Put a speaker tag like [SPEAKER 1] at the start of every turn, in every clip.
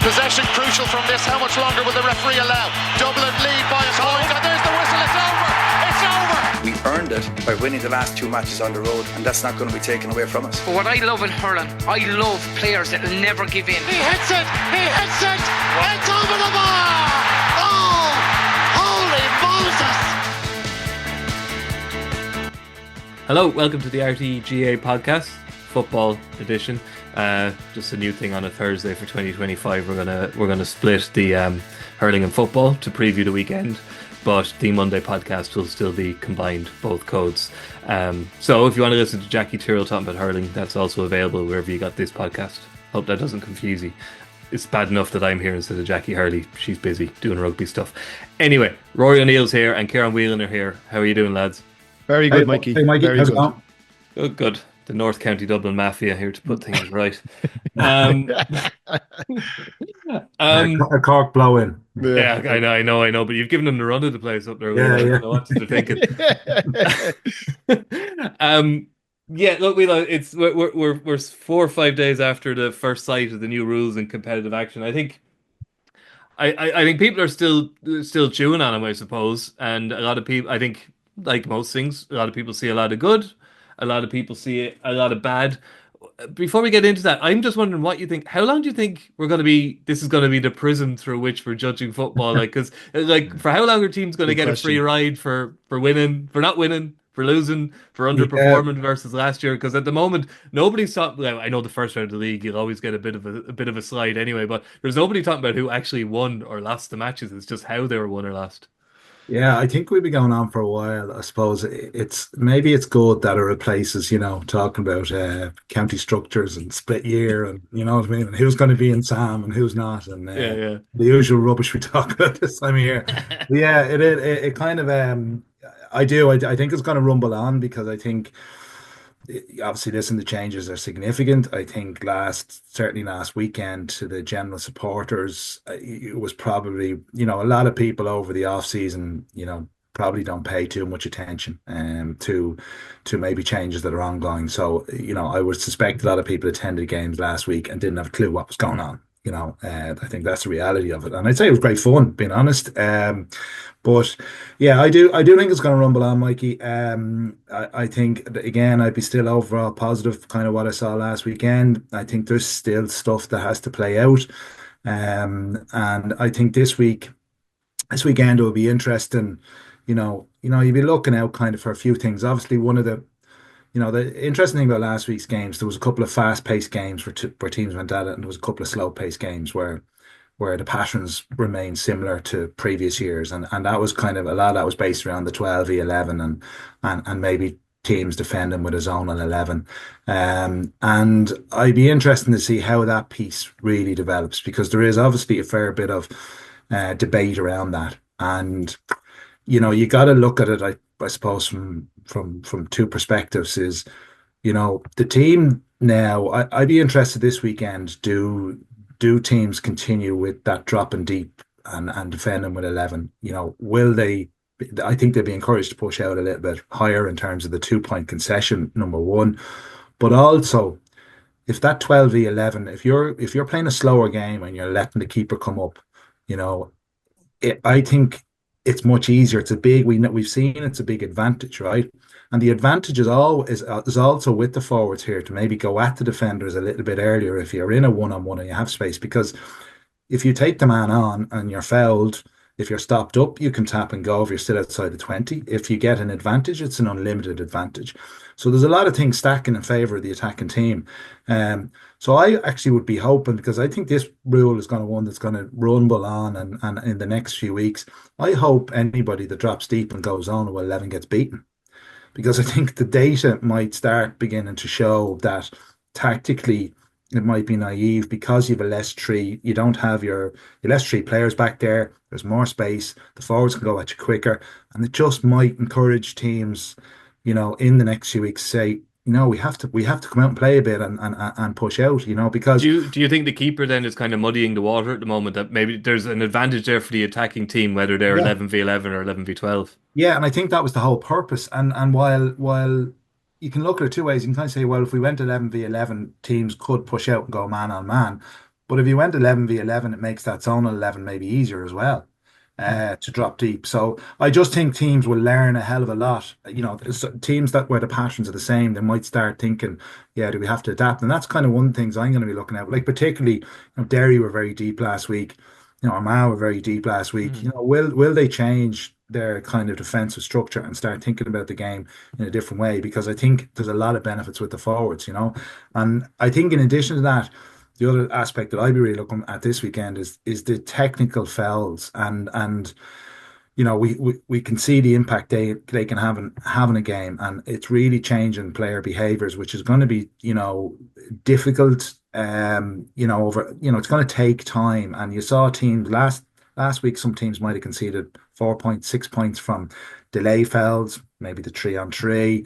[SPEAKER 1] Possession crucial from this. How much longer will the referee allow? Dublin lead by a point, and there's the whistle. It's over. It's over.
[SPEAKER 2] We earned it by winning the last 2 matches on the road, and that's not going to be taken away from us.
[SPEAKER 3] But what I love in hurling, I love players that will never give in.
[SPEAKER 1] He hits it. He hits it. It's over the bar. Oh, holy Moses!
[SPEAKER 4] Hello, welcome to the RTÉ GAA Podcast, football edition. Just a new thing on a Thursday for 2025. We're gonna split the hurling and football to preview the weekend, but the Monday podcast will still be combined, both codes. So if you want to listen to Jackie Tyrrell talking about hurling, that's also available wherever you got this podcast. Hope that doesn't confuse you. It's bad enough that I'm here instead of Jackie Hurley. She's busy doing rugby stuff. Anyway, Rory O'Neill's here and Ciarán Whelan are here. How are you doing, lads?
[SPEAKER 5] Very good, Mikey.
[SPEAKER 6] Hey, Mikey.
[SPEAKER 5] Very
[SPEAKER 6] How's
[SPEAKER 5] good.
[SPEAKER 6] it going?
[SPEAKER 4] Good. The North County Dublin Mafia here to put things right.
[SPEAKER 6] A cork blowing.
[SPEAKER 4] Yeah, I know, but you've given them the run of the place up there.
[SPEAKER 6] Yeah.
[SPEAKER 4] I don't know what they're thinking. Yeah, look, we're 4 or 5 days after the first sight of the new rules in competitive action. I think people are still chewing on them, I suppose, and a lot of people, I think, like most things, a lot of people see a lot of good, a lot of people see a lot of bad. Before we get into that, I'm just wondering what you think. How long do you think this is going to be the prism through which we're judging football? For how long are teams going to get a free ride for winning, for not winning, for losing, for underperforming versus last year? Because at the moment, nobody's talking. I know the first round of the league, you'll always get a bit of a slide anyway, but there's nobody talking about who actually won or lost the matches. It's just how they were won or lost.
[SPEAKER 6] Yeah, I think we've been going on for a while. I suppose it's good that it replaces, talking about county structures and split year and you know what I mean, and who's going to be in Sam and who's not, and the usual rubbish we talk about this time of year. Yeah, it kind of I think it's going to rumble on because I think obviously the changes are significant. I think certainly last weekend to the general supporters, it was probably, a lot of people over the off season, probably don't pay too much attention to maybe changes that are ongoing. So, I would suspect a lot of people attended games last week and didn't have a clue what was going on. I think that's the reality of it. And I'd say it was great fun, being honest. But yeah, I do think it's going to rumble on, Mikey. I think, again, I'd be still overall positive, kind of what I saw last weekend. I think there's still stuff that has to play out. And I think this weekend it will be interesting. You'll be looking out kind of for a few things. Obviously, one of the interesting thing about last week's games, there was a couple of fast-paced games where teams went at it, and there was a couple of slow-paced games where the patterns remained similar to previous years, and that was kind of a lot of that was based around the 12v11 and maybe teams defending with a zonal 11. And I'd be interested to see how that piece really develops, because there is obviously a fair bit of debate around that, and you got to look at it, I suppose, from two perspectives. Is the team now, I'd be interested this weekend, do teams continue with that dropping deep and defending with 11? Will they? I think they'd be encouraged to push out a little bit higher in terms of the 2-point concession, number one, but also if that 12v11, if you're playing a slower game and you're letting the keeper come up, I think it's much easier. We've seen it's a big advantage, right? And the advantage is also with the forwards here to maybe go at the defenders a little bit earlier if you're in a one-on-one and you have space, because if you take the man on and you're fouled, if you're stopped up, you can tap and go if you're still outside the 20. If you get an advantage, it's an unlimited advantage. So there's a lot of things stacking in favour of the attacking team. So I actually would be hoping, because I think this rule is one that's going to rumble on and in the next few weeks, I hope anybody that drops deep and goes on to 11 gets beaten. Because I think the data might start beginning to show that tactically it might be naive, because you have a less tree. You don't have your less tree players back there. There's more space. The forwards can go at you quicker, and it just might encourage teams, in the next few weeks, say, we have to come out and play a bit and push out, because
[SPEAKER 4] do you think the keeper then is kind of muddying the water at the moment, that maybe there's an advantage there for the attacking team, whether they're 11v11 or 11v12?
[SPEAKER 6] Yeah, and I think that was the whole purpose. And while you can look at it two ways, you can kind of say, well, if we went 11v11, teams could push out and go man on man. But if you went 11v11, it makes that zone 11 maybe easier as well to drop deep. So I just think teams will learn a hell of a lot. Teams that where the patterns are the same, they might start thinking, yeah, do we have to adapt? And that's kind of one of the things I'm going to be looking at. Like particularly, Derry were very deep last week. Armagh were very deep last week. Will they change their kind of defensive structure and start thinking about the game in a different way? Because I think there's a lot of benefits with the forwards, And I think in addition to that, the other aspect that I'd be really looking at this weekend is the technical fouls, and we can see the impact they can have in having a game, and it's really changing player behaviors, which is going to be difficult. It's going to take time, and you saw teams last week. Some teams might have conceded 4 points, 6 points from delay fouls, maybe the 3-on-3,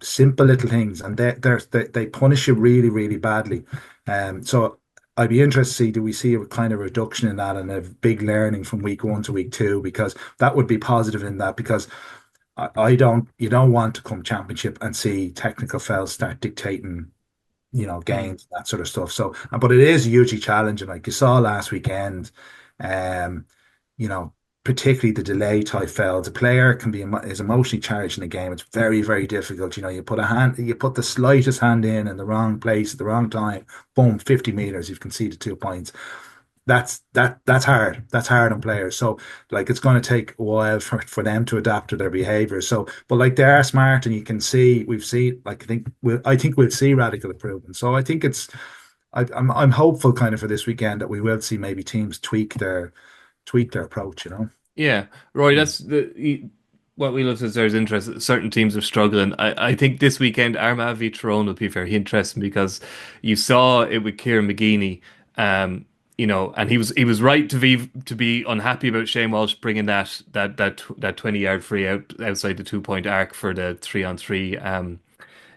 [SPEAKER 6] simple little things, and they punish you really, really badly. So I'd be interested to see, do we see a kind of reduction in that and a big learning from week 1 to week 2, because that would be positive in that, because you don't want to come championship and see technical fouls start dictating, games, that sort of stuff. So, but it is hugely challenging. Like you saw last weekend, particularly the delay type fouls. A player is emotionally charged in a game. It's very, very difficult. You put the slightest hand in the wrong place at the wrong time, boom, 50 meters, you've conceded 2 points. That's hard. That's hard on players. So like it's going to take a while for them to adapt to their behavior. So, but like they are smart, and you can see we've seen. Like I think we'll see radical improvement. So I think I'm hopeful kind of for this weekend that we will see maybe teams tweak their approach.
[SPEAKER 4] Yeah, Roy, that's what we looked at there is interesting. Certain teams are struggling. I think this weekend Armagh v Tyrone will be very interesting, because you saw it with Ciarán McGeeney, and he was right to be unhappy about Shane Walsh bringing that 20-yard free outside the 2-point arc for the 3-on-3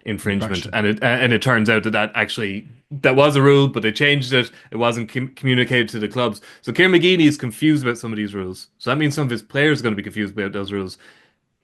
[SPEAKER 4] infringement, and it turns out that actually that was a rule, but they changed it. It wasn't communicated to the clubs. So Ciarán McGeeney is confused about some of these rules. So that means some of his players are going to be confused about those rules.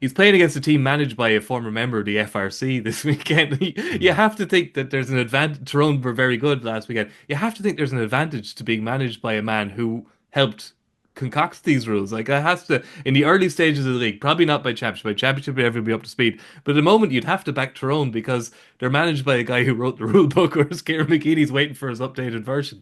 [SPEAKER 4] He's playing against a team managed by a former member of the FRC this weekend. You have to think that there's an advantage. Tyrone were very good last weekend. You have to think there's an advantage to being managed by a man who helped concoct these rules. Like, it has to, in the early stages of the league, probably not by championship. By championship, everybody be up to speed. But at the moment, you'd have to back Tyrone, because they're managed by a guy who wrote the rule book, whereas Ciarán McGeeney's waiting for his updated version.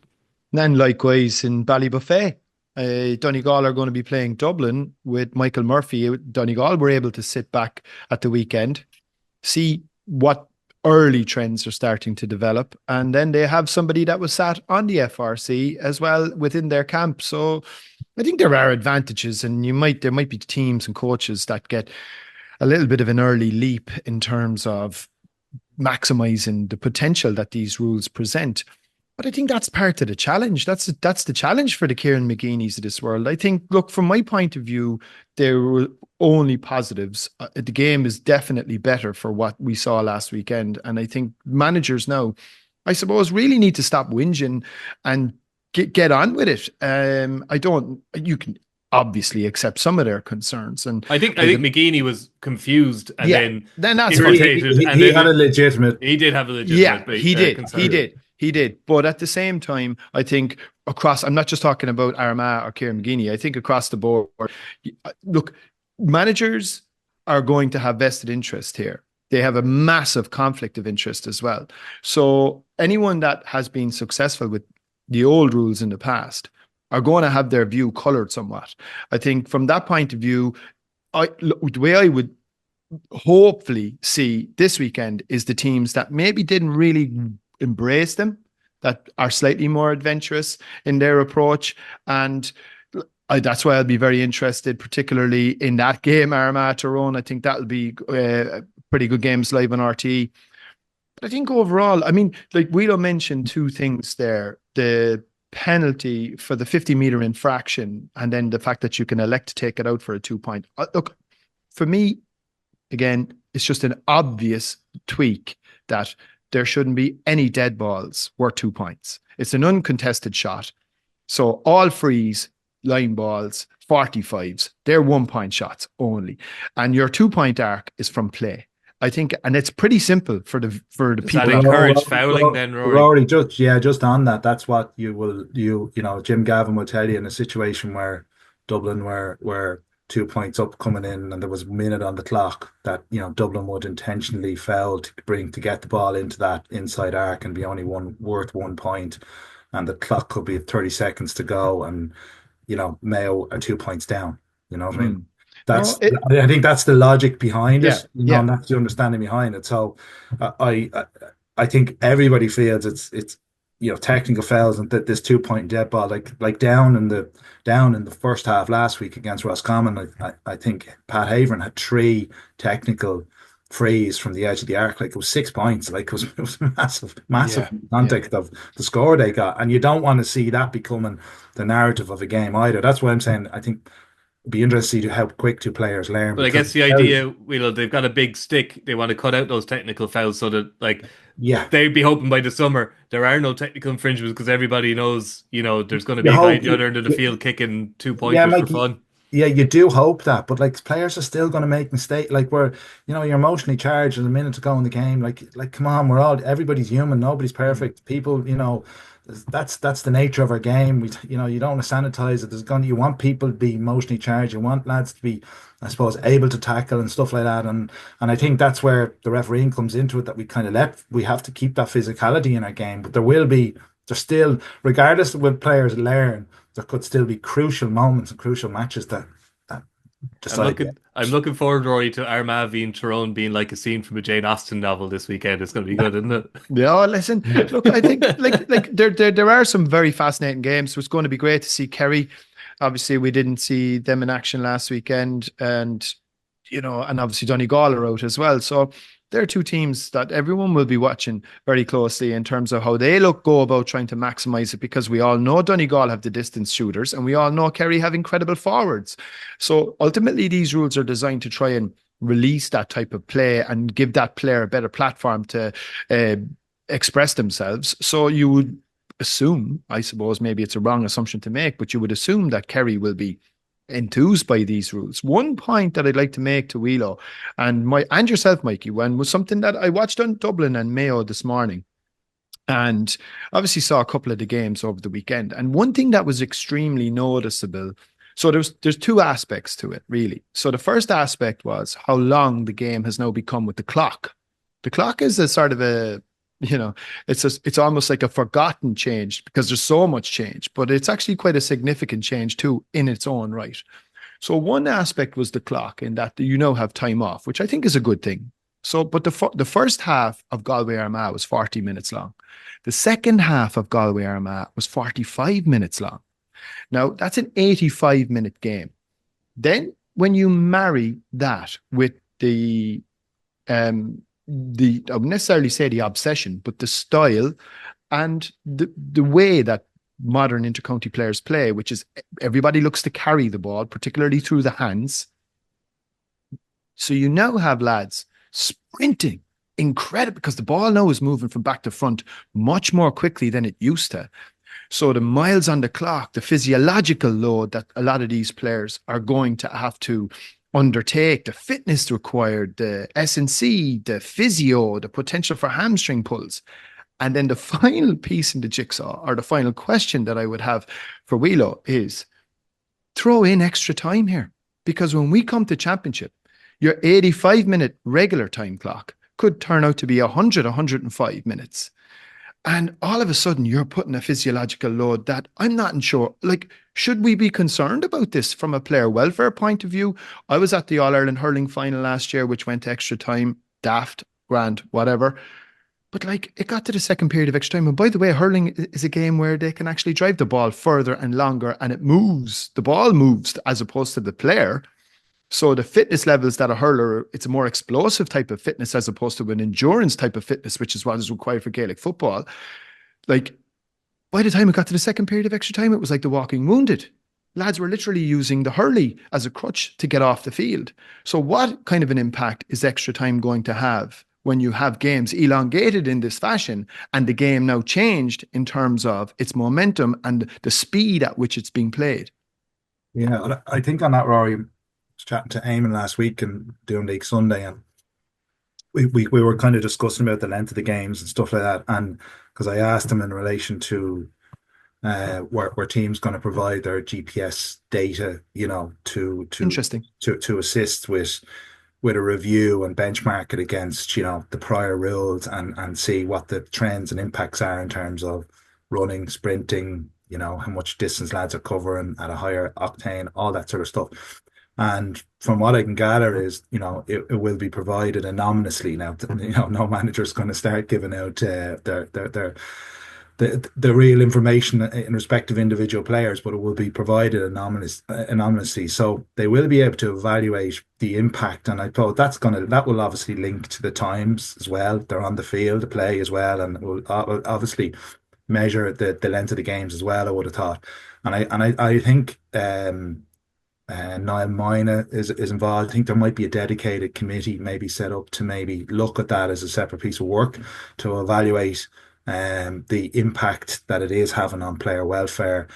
[SPEAKER 5] And likewise in Ballybuffet, Donegal are going to be playing Dublin with Michael Murphy. Donegal were able to sit back at the weekend, see what early trends are starting to develop, and then they have somebody that was sat on the FRC as well within their camp. So I think there are advantages, and there might be teams and coaches that get a little bit of an early leap in terms of maximizing the potential that these rules present. But I think that's part of the challenge. That's the challenge for the Ciarán McGeeneys of this world. I think, look, from my point of view, there were only positives. The game is definitely better for what we saw last weekend. And I think managers now, I suppose, really need to stop whinging and get on with it. You can obviously accept some of their concerns. And
[SPEAKER 4] I think McGeeney was confused and then
[SPEAKER 5] that's
[SPEAKER 4] irritated.
[SPEAKER 6] He had a legitimate.
[SPEAKER 4] He did have a legitimate.
[SPEAKER 5] Yeah, he did. But at the same time, I think across, I'm not just talking about Armagh or Ciarán McGeeney, I think across the board, look, managers are going to have vested interest here. They have a massive conflict of interest as well. So anyone that has been successful with the old rules in the past are going to have their view coloured somewhat. I think from that point of view, the way I would hopefully see this weekend is the teams that maybe didn't really embrace them, that are slightly more adventurous in their approach. And that's why I'll be very interested, particularly in that game, Armagh Tyrone. I think that'll be pretty good games live on RTÉ. But I think overall, I mean, like Whelan mentioned two things there: the penalty for the 50-meter infraction, and then the fact that you can elect to take it out for a 2-point. Look, for me, again, it's just an obvious tweak that there shouldn't be any dead balls worth 2 points. It's an uncontested shot. So all frees, line balls, 45s, they're 1-point shots only. And your 2-point arc is from play. I think, and it's pretty simple for the
[SPEAKER 4] Does
[SPEAKER 5] people.
[SPEAKER 4] that encourage fouling then, Rory?
[SPEAKER 6] Rory, just on that. That's what you know. Jim Gavin will tell you in a situation where Dublin were 2 points up coming in, and there was a minute on the clock, that Dublin would intentionally foul to get the ball into that inside arc and be only worth 1 point, and the clock could be 30 seconds to go, and Mayo are 2 points down. You know what I mean? I think that's the logic behind it, and that's the understanding behind it. So I think everybody feels it's technical fouls, and that this 2 point dead ball, like down in the first half last week against Roscommon, I think Pat Haverin had 3 technical frees from the edge of the arc. Like, it was 6 points. Like, it was massive in context of the score they got, and you don't want to see that becoming the narrative of a game either. That's why I'm saying I think be interested to see how quick 2 players learn.
[SPEAKER 4] But I guess the idea, they've got a big stick. They want to cut out those technical fouls so that, they'd be hoping by the summer there are no technical infringements, because everybody knows, there's going to be a guy the other end of the field kicking 2 pointers for fun.
[SPEAKER 6] Yeah, you do hope that, but players are still going to make mistakes. You're emotionally charged in a minute to go in the game. Like, come on, everybody's human. Nobody's perfect. People, that's the nature of our game. You don't want to sanitize it. You want people to be emotionally charged. You want lads to be, I suppose, able to tackle and stuff like that. And I think that's where the refereeing comes into it, that we have to keep that physicality in our game. But there's still, regardless of what players learn, there could still be crucial moments and crucial matches that decide.
[SPEAKER 4] I'm looking forward, Rory, to Armagh v Tyrone being like a scene from a Jane Austen novel this weekend. It's going to be good, isn't it?
[SPEAKER 5] Yeah, listen, look, I think there are some very fascinating games. So it's going to be great to see Kerry. Obviously, we didn't see them in action last weekend, and obviously Donegal are out as well. So there are 2 teams that everyone will be watching very closely in terms of how they go about trying to maximise it, because we all know Donegal have the distance shooters, and we all know Kerry have incredible forwards. So ultimately, these rules are designed to try and release that type of play and give that player a better platform to express themselves. So you would assume, I suppose maybe it's a wrong assumption to make, but you would assume that Kerry will be enthused by these rules. One point that I'd like to make to Wheelo and yourself, Mikey, was something that I watched on Dublin and Mayo this morning, and obviously saw a couple of the games over the weekend. And one thing that was extremely noticeable, so there's 2 aspects to it, really. So the first aspect was how long the game has now become with the clock. The clock is a sort of a, it's almost like a forgotten change, because there's so much change, but it's actually quite a significant change too in its own right. So one aspect was the clock, in that you now have time off, which I think is a good thing. So, but the first half of Galway Armagh was 40 minutes long. The second half of Galway Armagh was 45 minutes long. Now that's an 85-minute game. Then when you marry that with I wouldn't necessarily say the obsession, but the style and the way that modern intercounty players play, which is everybody looks to carry the ball, particularly through the hands. So you now have lads sprinting incredible, because the ball now is moving from back to front much more quickly than it used to. So the miles on the clock, the physiological load that a lot of these players are going to have to undertake, the fitness required, the S&C, the physio, the potential for hamstring pulls. And then the final piece in the jigsaw, or the final question that I would have for Wheelo, is throw in extra time here. Because when we come to championship, your 85-minute regular time clock could turn out to be 105 minutes. And all of a sudden, you're putting a physiological load that I'm not sure. Should we be concerned about this from a player welfare point of view? I was at the All-Ireland hurling final last year, which went to extra time, daft, grand, whatever. But it got to the second period of extra time. And by the way, hurling is a game where they can actually drive the ball further and longer, and it moves. The ball moves as opposed to the player. So the fitness levels that a hurler, it's a more explosive type of fitness as opposed to an endurance type of fitness, which is what is required for Gaelic football. By the time it got to the second period of extra time, it was like the walking wounded. Lads were literally using the hurley as a crutch to get off the field. So what kind of an impact is extra time going to have when you have games elongated in this fashion, and the game now changed in terms of its momentum and the speed at which it's being played?
[SPEAKER 6] Yeah, I think on that, Rory, I was chatting to Eamon last week and doing League Sunday, and we were kind of discussing about the length of the games and stuff like that, and because I asked him in relation to where teams going to provide their GPS data, to
[SPEAKER 5] Interesting.
[SPEAKER 6] to assist with a review and benchmark it against, the prior rules and see what the trends and impacts are in terms of running, sprinting, how much distance lads are covering at a higher octane, all that sort of stuff. And from what I can gather is, it will be provided anonymously now. No manager's going to start giving out the real information in respect of individual players, but it will be provided anonymously. So they will be able to evaluate the impact. And I thought that will obviously link to the times as well. They're on the field to play as well, and will obviously measure the length of the games as well, I would have thought. And I think Niall Mina is involved. I think there might be a dedicated committee maybe set up to maybe look at that as a separate piece of work to evaluate the impact that it is having on player welfare,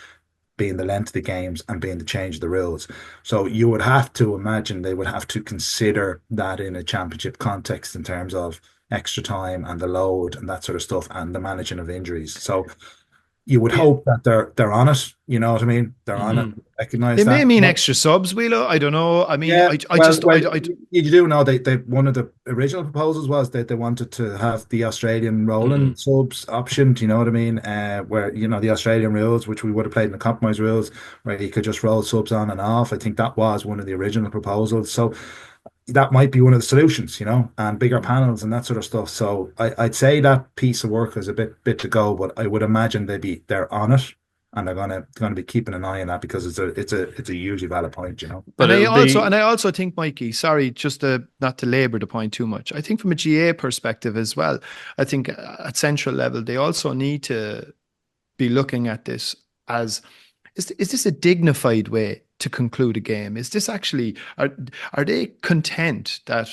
[SPEAKER 6] being the length of the games and being the change of the rules. So you would have to imagine they would have to consider that in a championship context in terms of extra time and the load and that sort of stuff and the managing of injuries. So you would hope that they're on it. You know what I mean? They're on it. Recognize
[SPEAKER 5] They
[SPEAKER 6] that.
[SPEAKER 5] may mean extra subs, Wheelo. I don't know. I mean,
[SPEAKER 6] Yeah,
[SPEAKER 5] I
[SPEAKER 6] you do know they one of the original proposals was that they wanted to have the Australian rolling subs option. Do you know what I mean? Where the Australian rules, which we would have played in the compromise rules, where you could just roll subs on and off. I think that was one of the original proposals. So that might be one of the solutions, and bigger panels and that sort of stuff. So I'd say that piece of work is a bit to go, but I would imagine they're on it and they're gonna be keeping an eye on that because it's a hugely valid point,
[SPEAKER 5] But I also think, Mikey, sorry, just not to labour the point too much. I think from a GA perspective as well, I think at central level they also need to be looking at this as is this a dignified way to conclude a game? Is this actually are they content that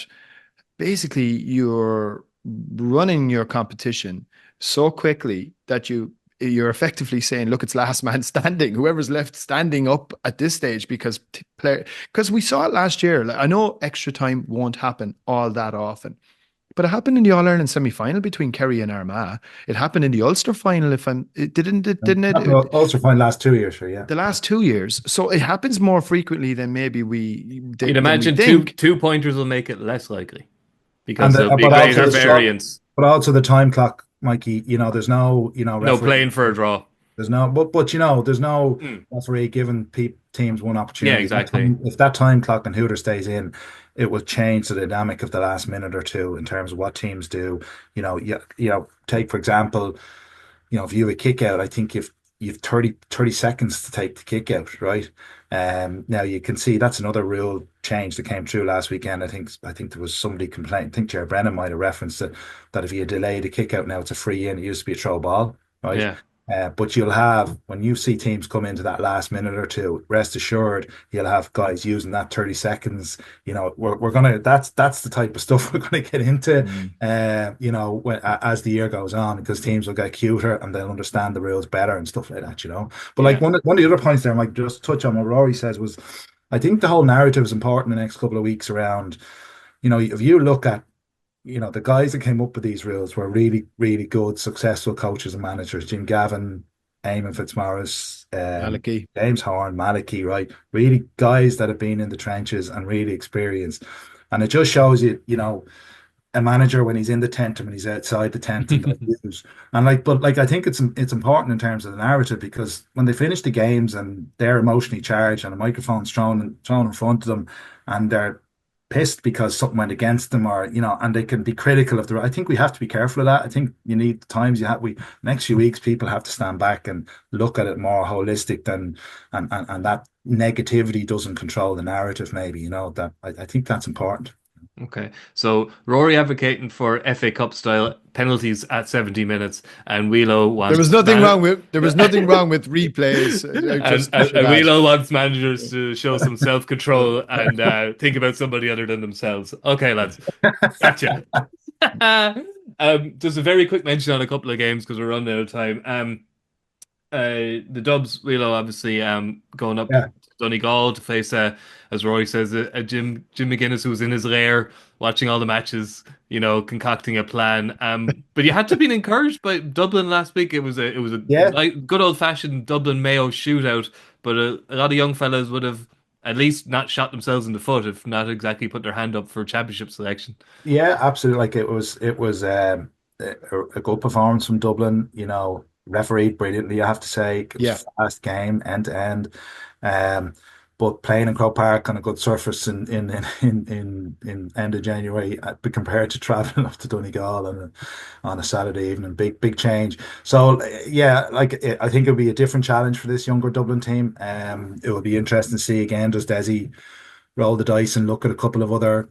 [SPEAKER 5] basically you're running your competition so quickly that you're effectively saying, look, it's last man standing, whoever's left standing up at this stage because we saw it last year. Like, I know extra time won't happen all that often, but it happened in the All-Ireland semi-final between Kerry and Armagh. It happened in the Ulster final. Didn't it?
[SPEAKER 6] Ulster final last 2 years, yeah.
[SPEAKER 5] The last 2 years. So it happens more frequently than maybe
[SPEAKER 4] you'd imagine two pointers will make it less likely because there'll be
[SPEAKER 6] but
[SPEAKER 4] greater variance.
[SPEAKER 6] But also the time clock, Mikey, there's no,
[SPEAKER 4] no playing for a draw.
[SPEAKER 6] There's no, but there's no referee giving teams one opportunity.
[SPEAKER 4] Yeah, exactly.
[SPEAKER 6] If that time clock and Hooter stays in, it will change the dynamic of the last minute or two in terms of what teams do. Take for example, if you have a kick out, I think you've 30 seconds to take the kick out, right? Now you can see that's another rule change that came through last weekend. I think there was somebody complaining. I think Jared Brennan might have referenced it, that if you delay the kick out now, it's a free in. It used to be a throw ball, right?
[SPEAKER 4] Yeah.
[SPEAKER 6] But you'll have, when you see teams come into that last minute or two, rest assured you'll have guys using that 30 seconds. We're gonna that's the type of stuff we're gonna get into as the year goes on, because teams will get cuter and they'll understand the rules better and stuff like that, But like one of the other points there, I might just touch on what Rory says, was I think the whole narrative is important the next couple of weeks around, if you look at the guys that came up with these rules were really, really good, successful coaches and managers. Jim Gavin, Eamon Fitzmaurice,
[SPEAKER 5] Malachy.
[SPEAKER 6] James Horn, Malachy, right? Really guys that have been in the trenches and really experienced. And it just shows you, a manager when he's in the tent and when he's outside the tent and I think it's important in terms of the narrative, because when they finish the games and they're emotionally charged and a microphone's thrown in front of them and they're pissed because something went against them, or and they can be critical of I think we have to be next few weeks people have to stand back and look at it more holistic than and that negativity doesn't control the narrative, maybe, that I think that's important.
[SPEAKER 4] Okay, so Rory advocating for FA Cup style penalties at 70 minutes, and Wheelo wants
[SPEAKER 5] there was nothing wrong with replays.
[SPEAKER 4] and Wheelo wants managers to show some self-control and think about somebody other than themselves. Okay, lads, gotcha. Just a very quick mention on a couple of games because we're running out of time. The Dubs, obviously going up
[SPEAKER 6] Yeah.
[SPEAKER 4] to Donegal to face, as Rory says, a Jim McGuinness who was in his lair watching all the matches, concocting a plan. But you had to be encouraged by Dublin last week. It was a
[SPEAKER 6] Yeah.
[SPEAKER 4] good old fashioned Dublin Mayo shootout. But a lot of young fellas would have at least not shot themselves in the foot, if not exactly put their hand up for championship selection.
[SPEAKER 6] Yeah, absolutely. Like it was a good performance from Dublin. Refereed brilliantly, I have to say. It was
[SPEAKER 5] Yeah.
[SPEAKER 6] a fast game, end to end. Um, but playing in Croke Park on a good surface in end of January, but compared to traveling up to Donegal on a Saturday evening, big change. So yeah, I think it'll be a different challenge for this younger Dublin team. It will be interesting to see again. Does Desi roll the dice and look at a couple of other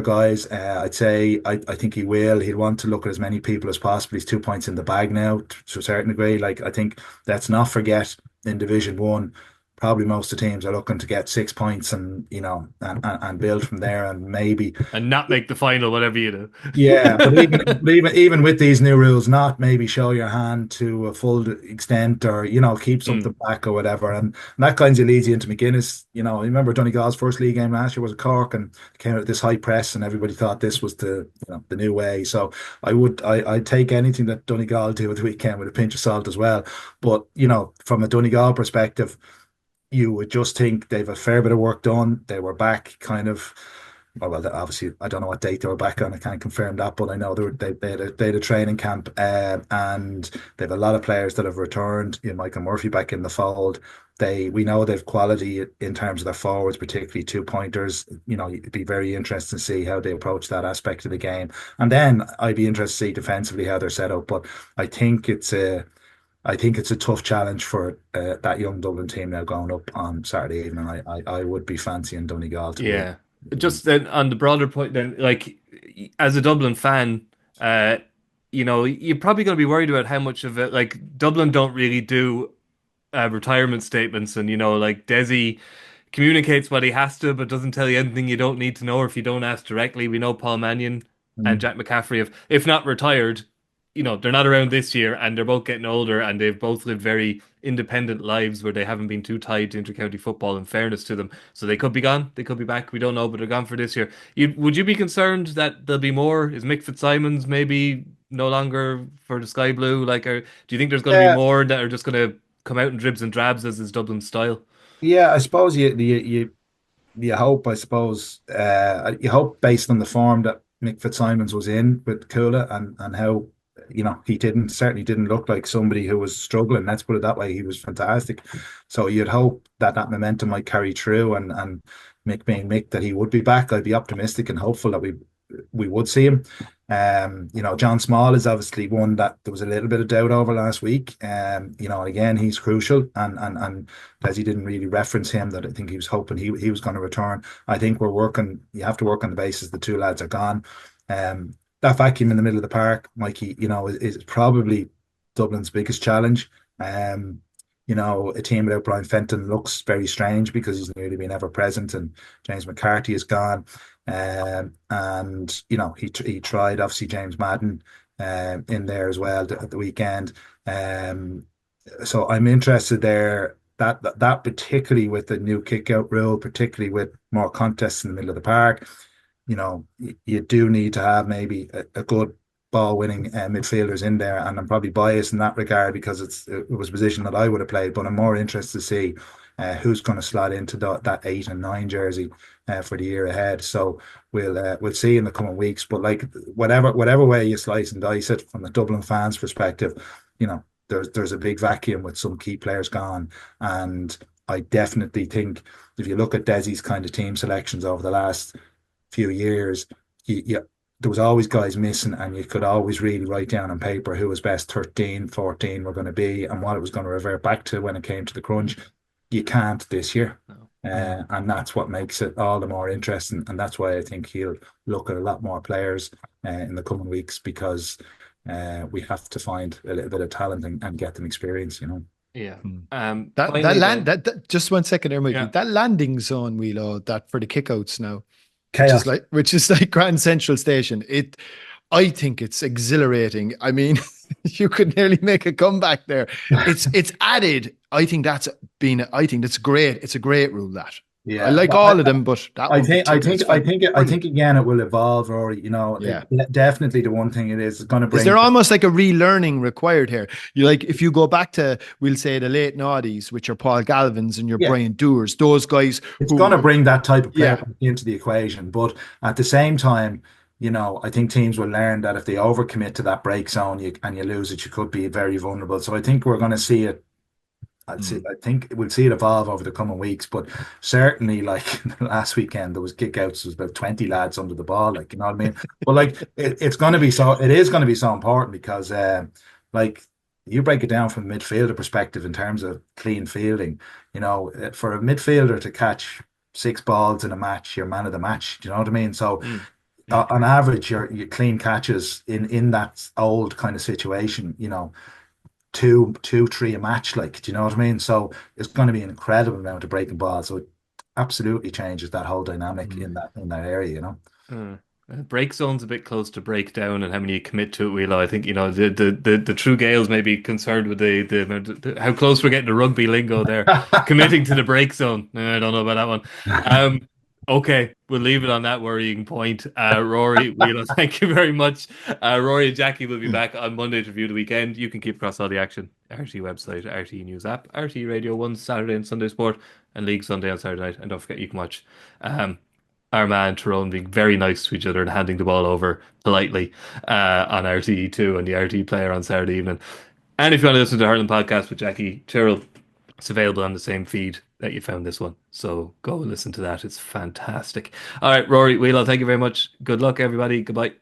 [SPEAKER 6] guys? I'd say I think he will. He'd want to look at as many people as possible. He's 2 points in the bag now to a certain degree. Like, I think let's not forget in Division One, probably most of the teams are looking to get 6 points and and build from there, and maybe
[SPEAKER 4] And not make the final, whatever you do.
[SPEAKER 6] yeah, but even with these new rules, not maybe show your hand to a full extent, or keep something back or whatever, and that kind of leads you into McGuinness. Remember Donegal's first league game last year was a Cork, and came out with this high press, and everybody thought this was the new way. So I'd take anything that Donegal do at the weekend with a pinch of salt as well. But from a Donegal perspective, you would just think they've a fair bit of work done. They were back kind of, well, obviously, I don't know what date they were back on. I can't confirm that, but I know they had a training camp, and they have a lot of players that have returned. Michael Murphy back in the fold. We know they've quality in terms of their forwards, particularly 2-pointers. It'd be very interesting to see how they approach that aspect of the game. And then I'd be interested to see defensively how they're set up. But I think it's a tough challenge for that young Dublin team now going up on Saturday evening. I would be fancying Donegal to win.
[SPEAKER 4] Just then on the broader point, then, like, as a Dublin fan, you're probably going to be worried about how much of it, like, Dublin don't really do retirement statements, and like Desi communicates what he has to, but doesn't tell you anything you don't need to know, or if you don't ask directly. We know Paul Mannion and Jack McCaffrey have, if not retired, they're not around this year, and they're both getting older, and they've both lived very independent lives where they haven't been too tied to intercounty football, in fairness to them. So they could be gone, they could be back, we don't know, but they're gone for this year. Would you be concerned that there'll be more? Is Mick Fitzsimons maybe no longer for the Sky Blue? Like, do you think there's going to be more that are just going to come out in dribs and drabs, as is Dublin style?
[SPEAKER 6] Yeah, I suppose you hope. I suppose you hope, based on the form that Mick Fitzsimons was in with Coola, and how he certainly didn't look like somebody who was struggling. Let's put it that way. He was fantastic. So you'd hope that momentum might carry through, and Mick being Mick, that he would be back. I'd be optimistic and hopeful that we would see him. John Small is obviously one that there was a little bit of doubt over last week. Again, he's crucial, and as he didn't really reference him, that I think he was hoping he was going to return. I think you have to work on the basis the two lads are gone. That vacuum in the middle of the park, Mikey, is probably Dublin's biggest challenge. A team without Brian Fenton looks very strange because he's nearly been ever present, and James McCarthy is gone. He tried, obviously, James Madden in there as well at the weekend. So I'm interested there that particularly with the new kick-out rule, particularly with more contests in the middle of the park. You do need to have maybe a good ball-winning midfielders in there, and I'm probably biased in that regard because it was a position that I would have played, but I'm more interested to see who's going to slot into that 8 and 9 jersey for the year ahead. So we'll see in the coming weeks. But like whatever way you slice and dice it, from the Dublin fans' perspective, there's a big vacuum with some key players gone, and I definitely think if you look at Desi's kind of team selections over the last few years, there was always guys missing, and you could always really write down on paper who was best 13, 14 were going to be, and what it was going to revert back to when it came to the crunch. You can't this year. No. And that's what makes it all the more interesting, and that's why I think he'll look at a lot more players in the coming weeks, because we have to find a little bit of talent and get them experience,
[SPEAKER 4] Yeah.
[SPEAKER 5] Just 1 second there, Mikey.
[SPEAKER 4] Yeah.
[SPEAKER 5] That landing zone, that for the kickouts now,
[SPEAKER 6] chaos,
[SPEAKER 5] which is like Grand Central Station. I think it's exhilarating. I mean, You could nearly make a comeback there. It's added. I think that's great. It's a great rule that.
[SPEAKER 6] Yeah,
[SPEAKER 5] I like all of them, but that
[SPEAKER 6] I
[SPEAKER 5] one
[SPEAKER 6] think again it will evolve, Rory.
[SPEAKER 5] Yeah.
[SPEAKER 6] Definitely the one thing it is going to bring.
[SPEAKER 5] Is there almost like a relearning required here? You like if you go back to, we'll say, the late noughties, which are Paul Galvins and your Brian Doers, those guys.
[SPEAKER 6] It's going to bring that type of player into the equation, but at the same time, I think teams will learn that if they overcommit to that break zone and you lose it, you could be very vulnerable. So I think we're going to see it. I think we'll see it evolve over the coming weeks, but certainly, like last weekend, there was kickouts. There was about 20 lads under the ball, like, you know what I mean. But like, it is going to be so important because, like, you break it down from a midfielder perspective in terms of clean fielding. For a midfielder to catch 6 balls in a match, you're man of the match. Do you know what I mean? So, on average, your clean catches in that old kind of situation, 2-3 a match, like, do you know what I mean? So it's going to be an incredible amount of breaking balls. So it absolutely changes that whole dynamic in that area,
[SPEAKER 4] Break zone's a bit close to breakdown, and how many you commit to it, Wheelo. I think the true Gaels may be concerned with the how close we're getting to rugby lingo there, committing to the break zone. I don't know about that one. Okay, we'll leave it on that worrying point. Rory, Wheelo, thank you very much. Rory and Jackie will be back on Monday to review the weekend. You can keep across all the action. RTÉ website, RTÉ News app, RTÉ Radio 1 Saturday and Sunday Sport, and League Sunday on Saturday night. And don't forget, you can watch Armagh and Tyrone being very nice to each other and handing the ball over politely on RTÉ2 and the RTÉ player on Saturday evening. And if you want to listen to the Hurling podcast with Jackie Tyrrell, it's available on the same feed that you found this one. So go and listen to that. It's fantastic. All right, Rory, Wheelo, thank you very much. Good luck, everybody. Goodbye.